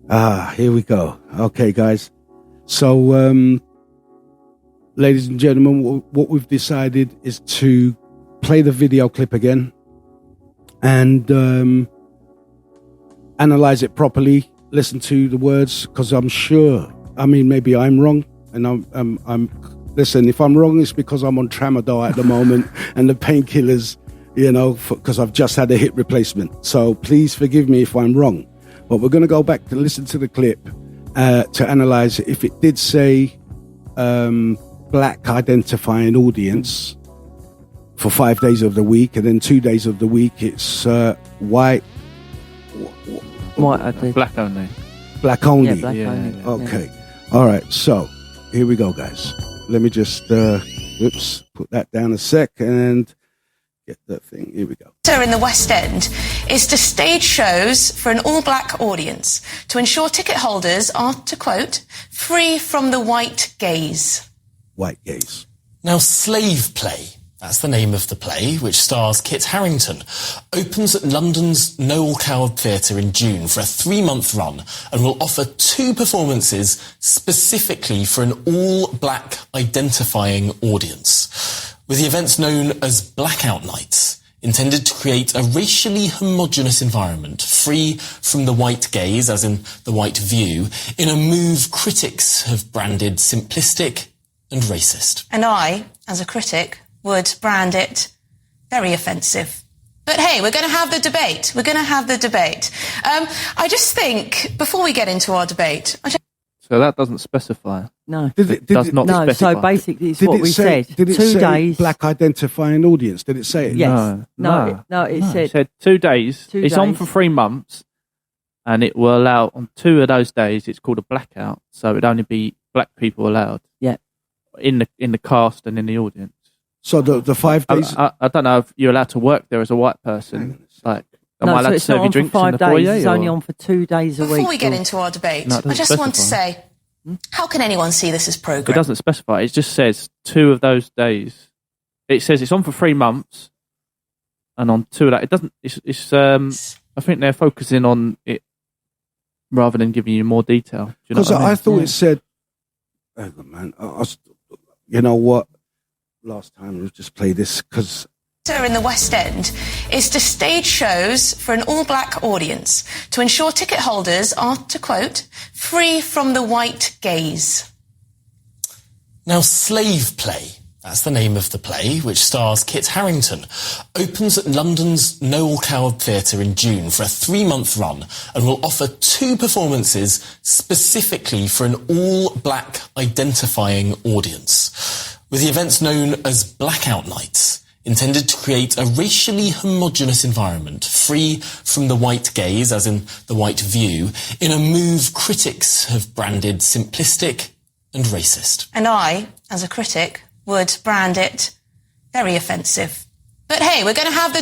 Here we go. Okay, guys. So, ladies and gentlemen, what we've decided is to play the video clip again and analyze it properly, listen to the words, because I'm sure, maybe I'm wrong, and I'm listen, if I'm wrong, it's because I'm on tramadol at the moment and the painkillers, because I've just had a hip replacement. So please forgive me if I'm wrong. But we're going to go back to listen to the clip to analyze if it did say black identifying audience for 5 days of the week, and then 2 days of the week it's white. White, I think. Black only. Black only. Yeah, black only. Okay. Yeah. All right. So here we go, guys. Let me just put that down a sec and get that thing. Here we go. In the West End is to stage shows for an all-black audience to ensure ticket holders are, to quote, free from the white gaze. White gaze. Now, Slave Play, that's the name of the play, which stars Kit Harington, opens at London's Noel Coward Theatre in June for a 3-month run and will offer 2 performances specifically for an all-black identifying audience, with the events known as Blackout Nights, intended to create a racially homogenous environment free from the white gaze, as in the white view, in a move critics have branded simplistic and racist. And I, as a critic, would brand it very offensive. But hey, we're going to have the debate. I just think, before we get into our debate... So that doesn't specify. No. Does not specify. So basically it's what we said. Did it 2 say days. black identifying audience? Did it say it? Yes. No, it said... It said 2 days. 2 It's on days. for 3 months, and it will allow, on 2 of those days, it's called a blackout, so it'd only be black people allowed. Yeah. In the cast and in the audience. So the 5 days... I don't know if you're allowed to work there as a white person. Like, am I allowed to serve you drinks in the days. foyer? It's only on for 2 days a week. Before we get into our debate, I just want to say, how can anyone see this as It programme? doesn't specify. It just says 2 of those days. It says it's on for 3 months, and on 2 of that, it doesn't. It's I think they're focusing on it rather than giving you more detail. Because I thought it said, hang on, man. You know what? Last time we'll just play this because. In the West End is to stage shows for an all-black audience to ensure ticket holders are, to quote, free from the white gaze. Now, Slave Play, that's the name of the play, which stars Kit Harington, opens at London's Noel Coward Theatre in June for a 3-month run and will offer 2 performances specifically for an all-black identifying audience, with the events known as Blackout Nights, intended to create a racially homogenous environment free from the white gaze, as in the white view, in a move critics have branded simplistic and racist. And I, as a critic, would brand it very offensive. But hey, we're going to have the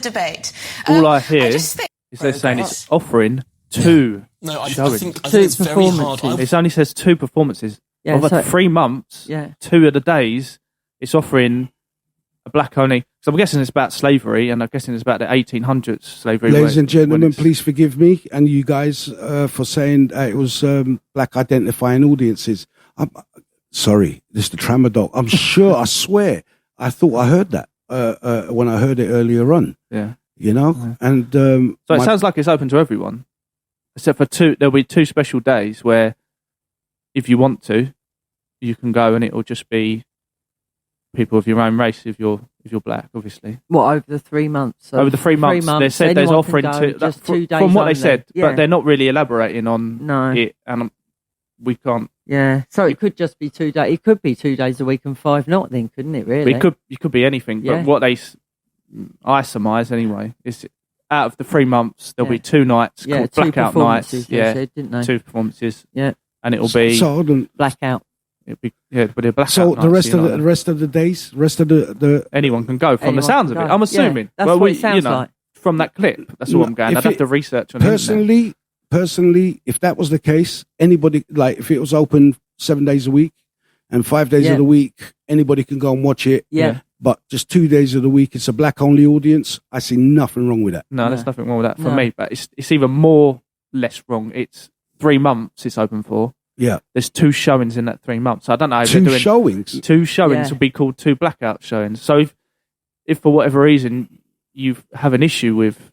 debate. All I hear is they're saying it's offering 2 No, I showings. think it's very hard. It only says 2 performances. Yeah, Over 3 months, 2 of the days, it's offering a black only. So I'm guessing it's about slavery, and I'm guessing it's about the 1800s slavery. Ladies and gentlemen, please forgive me and you guys for saying it was black identifying audiences. Sorry, this is the tramadol. I'm sure, I swear, I thought I heard that when I heard it earlier on. Yeah. And so it sounds like it's open to everyone, except for 2. There'll be 2 special days where, if you want to, you can go, and it'll just be people of your own race if you're black, obviously. What, over the 3 months? Over the 3 months, they said there's offering just 2 days from what only. they said, but they're not really elaborating on No. it, and we can't. Yeah, so it could just be 2 days. It could be 2 days a week and 5 not, then, couldn't it? Really? It could be anything. Yeah. But what I surmise anyway is, out of the 3 months, there'll be 2 nights called 2 blackout nights. They said, didn't they? 2 performances. Yeah, and it'll be blackout. It'll be but a blackout. So the nights, rest of the days, anyone can go from the sounds of it. I'm assuming. Yeah, that's what it sounds like. From that clip, that's all I'm going. I'd have to research on it. Personally, if that was the case, anybody, like if it was open 7 days a week and 5 days of the week, anybody can go and watch it. Yeah. But just 2 days of the week, it's a black only audience. I see nothing wrong with that. No, there's nothing wrong with that for me. But it's even more less wrong. It's 3 months it's open for. Yeah. There's 2 showings in that 3 months. I don't know if they're 2 doing showings. 2 showings Yeah. would be called 2 blackout showings. So if for whatever reason you have an issue with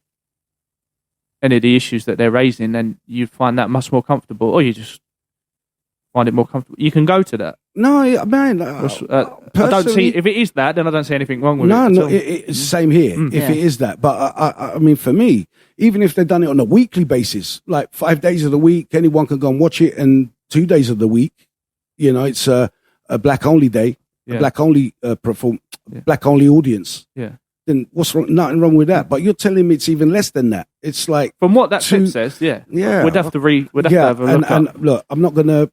any of the issues that they're raising, then you find that much more comfortable, or you just find it more comfortable. You can go to that. No, man. I don't see, personally- if it is that, then I don't see anything wrong with No, it. no, it's same here. If Yeah. it is that, but I mean, for me, even if they've done it on a weekly basis, like 5 days of the week, anyone can go and watch it, and 2 days of the week, it's a black only day, Yeah. a black only black only audience. Yeah. Then what's wrong? Nothing wrong with that. But you're telling me it's even less than that. It's like From what that clip 2 says, yeah. Yeah. We'd have to have a look and up. look, I'm not gonna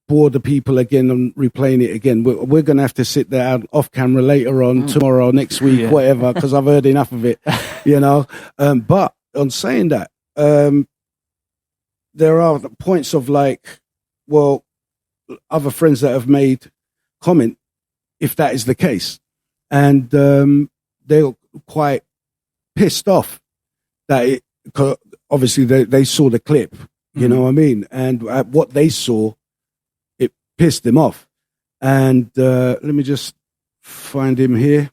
bore the people again and replaying it again. We're gonna have to sit there off camera later on, tomorrow, next week, Yeah. whatever, because I've heard enough of it, But on saying that, there are points of like, well, other friends that have made comment if that is the case, and they're quite pissed off that it. 'Cause obviously, they saw the clip, you know what I mean, and what they saw, it pissed them off. And let me just find him here.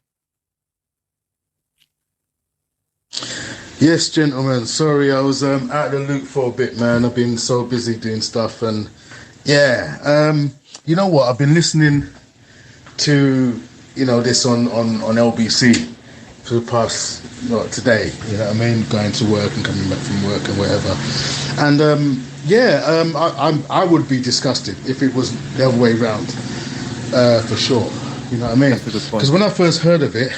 Yes, gentlemen. Sorry, I was out of the loop for a bit, man. I've been so busy doing stuff, and you know what? I've been listening to this on LBC for the past today. You know what I mean? Going to work and coming back from work and whatever. And I would be disgusted if it was the other way around, for sure. You know what I mean? That's a good point. Because when I first heard of it,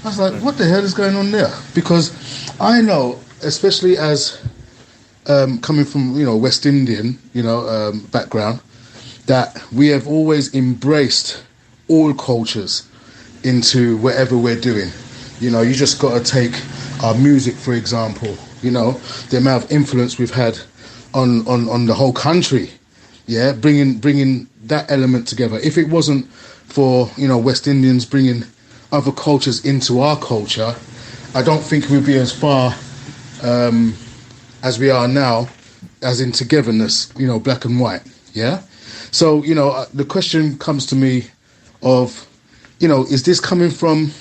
I was like, what the hell is going on there? Because I know, especially as coming from, West Indian, background, that we have always embraced all cultures into whatever we're doing. You just got to take our music, for example, the amount of influence we've had on the whole country, bringing that element together. If it wasn't for, West Indians bringing other cultures into our culture, I don't think we'd be as far as we are now, as in togetherness, black and white, yeah? So, the question comes to me of, is this coming from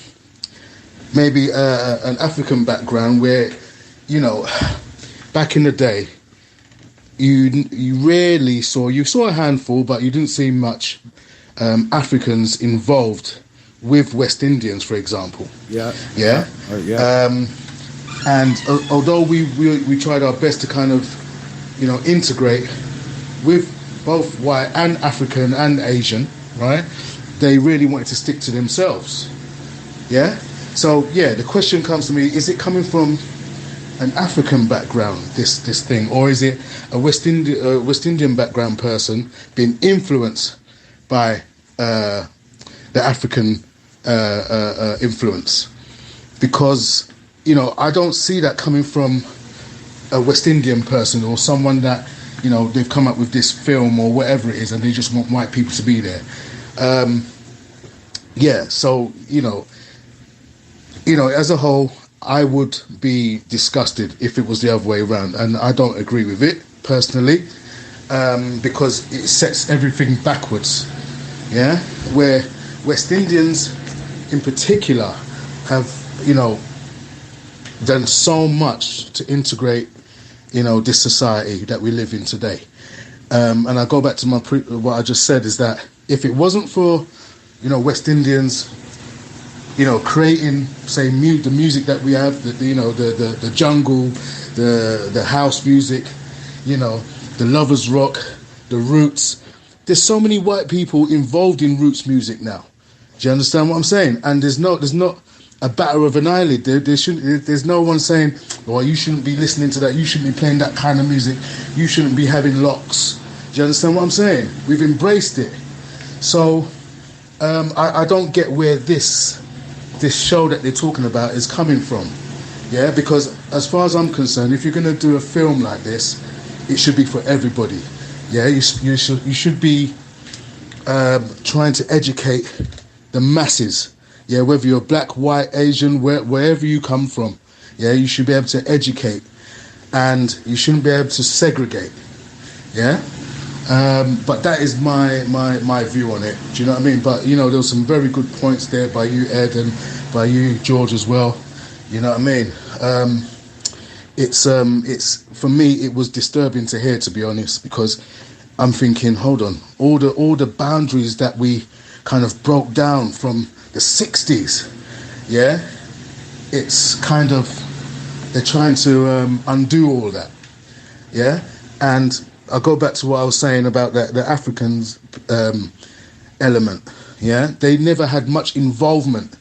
maybe an African background where, back in the day, you rarely you saw a handful, but you didn't see much Africans involved with West Indians, for example. Yeah. And although we tried our best to kind of, integrate with both white and African and Asian, right? They really wanted to stick to themselves. Yeah? So, the question comes to me, is it coming from an African background, this thing, or is it a West Indian background person being influenced by the African influence? Because, I don't see that coming from a West Indian person or someone that, they've come up with this film or whatever it is and they just want white people to be there. So, as a whole, I would be disgusted if it was the other way around, and I don't agree with it personally, because it sets everything backwards. Where West Indians, in particular, have done so much to integrate, this society that we live in today. And I go back to what I just said is that if it wasn't for, West Indians, creating, say, the music that we have, the jungle, the house music, the lovers rock, the roots. There's so many white people involved in roots music now. Do you understand what I'm saying? And there's not a batter of an eyelid. There's no one saying, "Well, you shouldn't be listening to that. You shouldn't be playing that kind of music. You shouldn't be having locks." Do you understand what I'm saying? We've embraced it. So I don't get where this show that they're talking about is coming from. Yeah, because as far as I'm concerned, if you're going to do a film like this, it should be for everybody. Yeah, you should be trying to educate the masses. Yeah, whether you're black, white, Asian, wherever you come from. Yeah, you should be able to educate and you shouldn't be able to segregate. Yeah. But that is my view on it. Do you know what I mean? But there was some very good points there by you, Ed, and by you, George, as well. You know what I mean? It's for me, it was disturbing to hear, to be honest, because I'm thinking, hold on, all the boundaries that we kind of broke down from the 60s, yeah, it's kind of, they're trying to undo all that, yeah. And I'll go back to what I was saying about the Africans element, yeah. They never had much involvement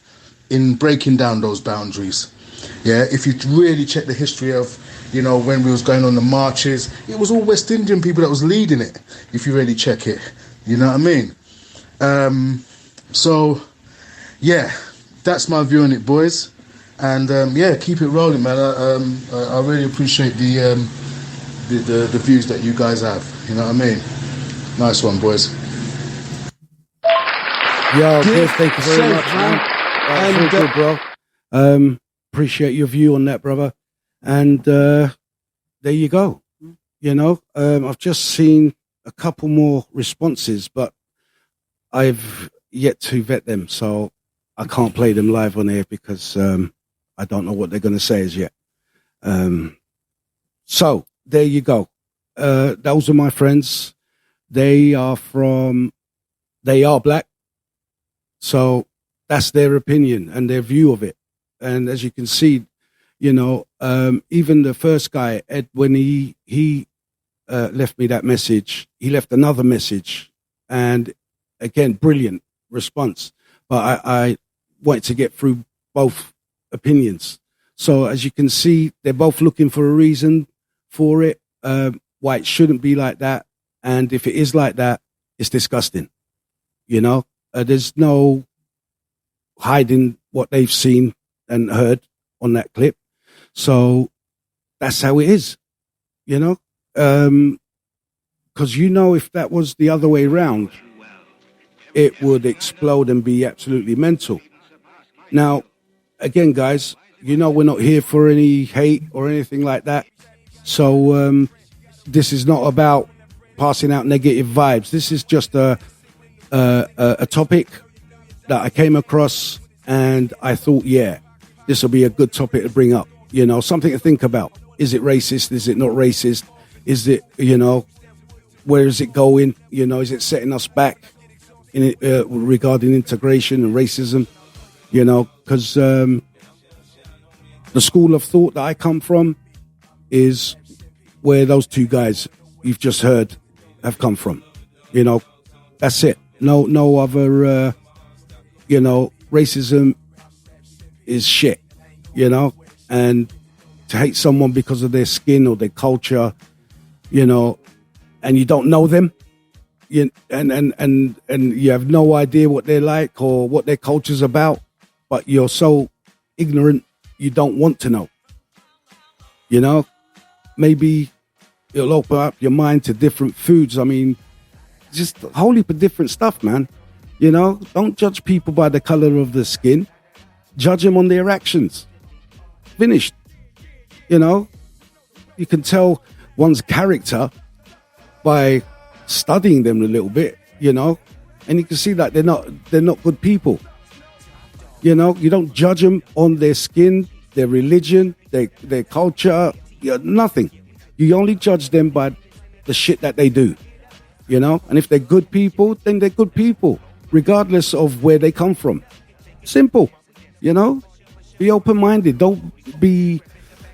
in breaking down those boundaries, yeah. If you really check the history of, when we was going on the marches, it was all West Indian people that was leading it, if you really check it, you know what I mean? So, yeah, that's my view on it, boys. And, yeah, keep it rolling, man. I really appreciate the views that you guys have, you know what I mean? Nice one, boys. Yo, Chris, thank you very much, man. That's all good, bro. Appreciate your view on that, brother. And there you go. I've just seen a couple more responses, but I've yet to vet them, so I can't play them live on air because I don't know what they're going to say as yet. So there you go. Those are my friends. They are black. So that's their opinion and their view of it. And as you can see, even the first guy, Ed, when he left me that message, he left another message, and again, brilliant response. But I wanted to get through both opinions. So as you can see, they're both looking for a reason for it, why it shouldn't be like that. And if it is like that, it's disgusting. There's no hiding what they've seen and heard on that clip. So that's how it is, because if that was the other way around, it would explode and be absolutely mental. Now, again, guys, we're not here for any hate or anything like that. So this is not about passing out negative vibes. This is just a topic that I came across, and I thought, yeah, this will be a good topic to bring up. Something to think about. Is it racist? Is it not racist? Is it, where is it going? Is it setting us back in regarding integration and racism? Because the school of thought that I come from is where those two guys you've just heard have come from. That's it. No other, racism is shit, and to hate someone because of their skin or their culture, and you don't know them, and you have no idea what they're like or what their culture's about, but you're so ignorant you don't want to know. Maybe it'll open up your mind to different foods. I mean, just a whole heap of different stuff, man. Don't judge people by the color of the skin. Judge them on their actions. Finished. You can tell one's character by studying them a little bit, and you can see that they're not good people. You don't judge them on their skin, their religion, their culture, nothing. You only judge them by the shit that they do, and if they're good people, then they're good people, regardless of where they come from. Simple, be open-minded. Don't be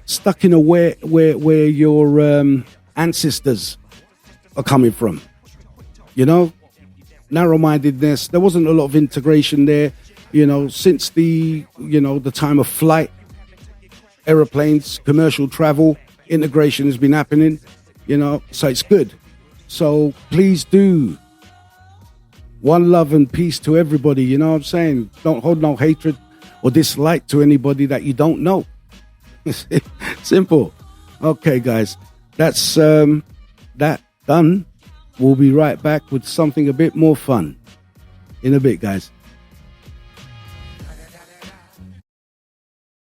stuck in a where your ancestors are coming from. Narrow-mindedness. There wasn't a lot of integration there, since the time of flight, aeroplanes, commercial travel, integration has been happening, so it's good. So please do. One love and peace to everybody, you know what I'm saying? Don't hold no hatred or dislike to anybody that you don't know. Simple. Okay, guys, that's that done. We'll be right back with something a bit more fun in a bit, guys.